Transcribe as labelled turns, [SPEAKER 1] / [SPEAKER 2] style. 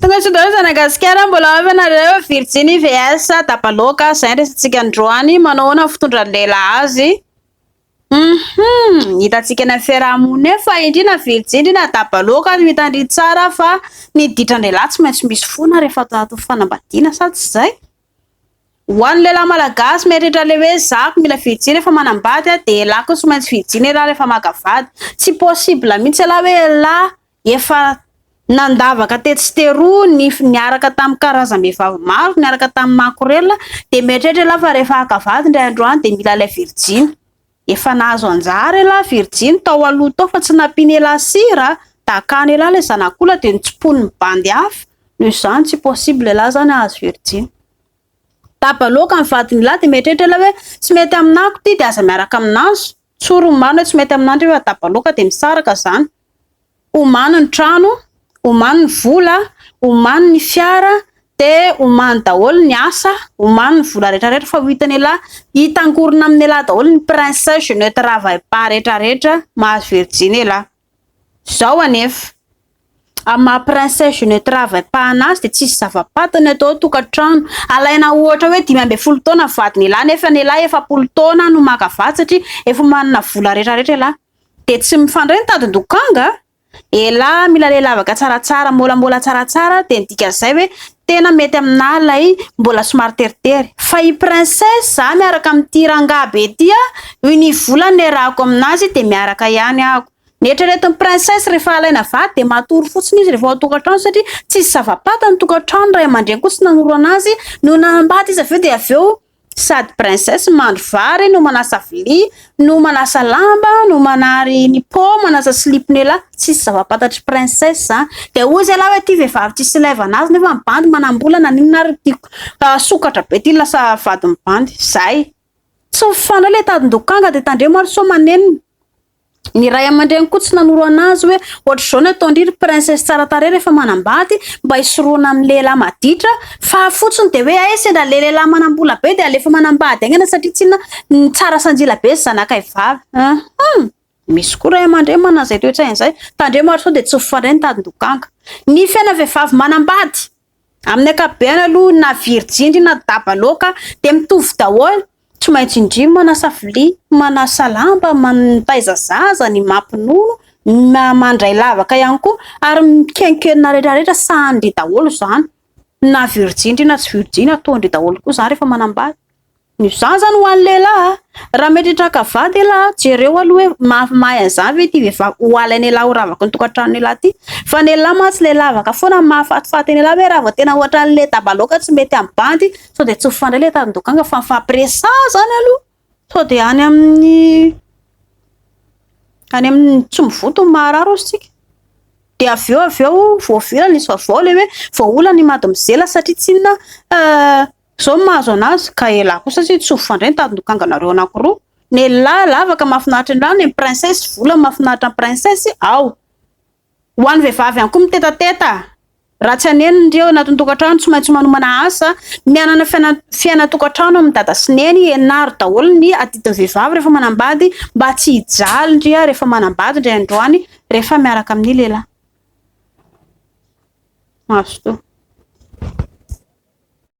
[SPEAKER 1] Tonga tsy daholo Zanagasikara mbola avy anareo Virginie VS tapaloka zay resantsika androany manao na fitondra lehilahy azy. Hitantsika ny fiarahamonina fa indrina Virginie na tapaloka mitandry tsara fa ny ditran-dehilahy tsy maintsy misy fona rehefa atao fanambadiana sa tsy zay. Ho an'ny lehilahy malagasy mieritreritra le hoe zako mila Virginie rehefa manambady dia lahy koa tsy maintsy Virginie raha rehefa makavady. Tsy possible mihitsy lahy hoe lahy efa nandavaka tetsteroa ny niaraka tamin'ny karazam-behivavy maro niaraka tamin'ny makorela dia mieritreritra lahy fa rehefa hakavady indray androany dia mila ilay Virginie. Efa nahazo anjara lahy Virginie tao aloha tao fa tsy nampiany lahy sira takany lahy ilay zanak'olona dia nitsipony ny bandy hafa noho izany tsy possible lahy zany ahazo Virginie. Tapaloka amin'ny vadiny lahy dia mieritreritra lahy hoe tsy mety aminako ty dia aza miaraka aminazy. Tsoro marina tsy mety aminandry hoe tapaloka dia misaraka zany. Omany ny trano, omany ny vola, omany ny fiara, dia omany daholo ny asa, omany ny vola rehetrarehetra fa hitany lahy hitangorona amin'ny lahy daholo ny princesse Jeanette Ravaillement rehetrarehetra mahazo Virginie lahy. Zao anefa amin'ny maha princesse Jeanette Ravaillement anazy dia tsisy zava-patany atao tokantrano. Alaina ohatra hoe 15 taona vadiny lahy nefa ny lahy 70 taona no makavady satria efa manana vola rehetrarehetra lahy. Dia tsy mifandray ny tadin-dokanga. Lahy mila lay lavaka tsaratsara molamola tsaratsara dia midika zay hoe tena mety aminahy lay mbola somary teritery. Fa i princesse miaraka amin'ity rangahy be ity ny vola ny rahako aminazy dia miaraka ihany ako. Nieritreretin'ny princesse rehefa alaina vady dia matory fotsiny izy rehefa ao tokantrano satria tsisy zava-patany tokantrano ray aman-dreny koa tsy nanoro anazy no nanambady izy aveo dia aveo sady princesse mandro vary no manasa vilia no manasa lamba no manary ny pot manasa slipny lahy tsisy zava-patatry princesse dia ozy lahy hoe ty vehivavy tsy silaiva anazy nefa mibandy manam-bola na ninona ary ty sokatra be ty lasa vady mibandy zay. Tsy mifandray le tadin-dokanga dia tandremo ary so manenina. Ny ray aman-dreny koa tsy nanoro anazy hoe ohatra zao ny atao ndriry princesse tsara tarehy rehefa manambady mba hisoroana amin'ny lehilahy maditra fa fotsiny dia hoe ay sendra le lehilahy manam-bola be dia alefa manambady aingana satria tsy na tsara sanjila be sy zanakay vavy. Misy koa ray aman-dreny manazay toetrain'izay tandremo ary so dia tsy mifandray ny tadin-dokanga. Ny fiaina vehivavy manambady amin'ny ankapobeny aloha na Virginie na tapaloka dia mitovy daholo. Tsy maintsy indrimo manasa vilia, manasa lamba, mitaiza zaza, ny mampinono, mandray lavaka ihany koa ary mikenikena rehetrarehetra sahany daholo zany. Na Virginie na tsy Virginie ataondry daholo koa zany rehefa manambady. Ny zany zany ho an'ny lehilahy raha mety hakavady lahy jereo aloha hoe mahay an'izany hoe ty vehivavy ho alainy lahy ho ravaka ny tokantrano lahy ty. Fa ny lahy mantsy le lavaka foana mahafatifaty ny lahy hoe raha vao tena ohatra le tapaloka tsy mety amin'ny bandy so dia tsy mifandray le tadin-dokanga fa mifampiresà zany aloha so dia any amin'ny tsy mivoto ny maharary ozy dia aveo voavilana izy vao le hoe voaolana ny mady mizela satria tsy inona zao mahazo anazy ka lahy kosa satria tsy mifandray ny tadin-dokanga nareo anankiroa. Ny lahy lavaka mahafinaritra ny lahy, ny princesse vola mahafinaritra ny princesse ao. Ho an'ny vehivavy ihany koa mitetateta raha tsy haneniny ireo anatin'ny tokantrano tsy maintsy manomana asa mianana fiaina tokantrano amin'ny dada sy neny ianaro daholo ny adidin'ny vehivavy rehefa manambady mba tsy hijaly ndria rehefa manambady indray androany rehefa miaraka amin'ny lehilahy. Mahazo toa.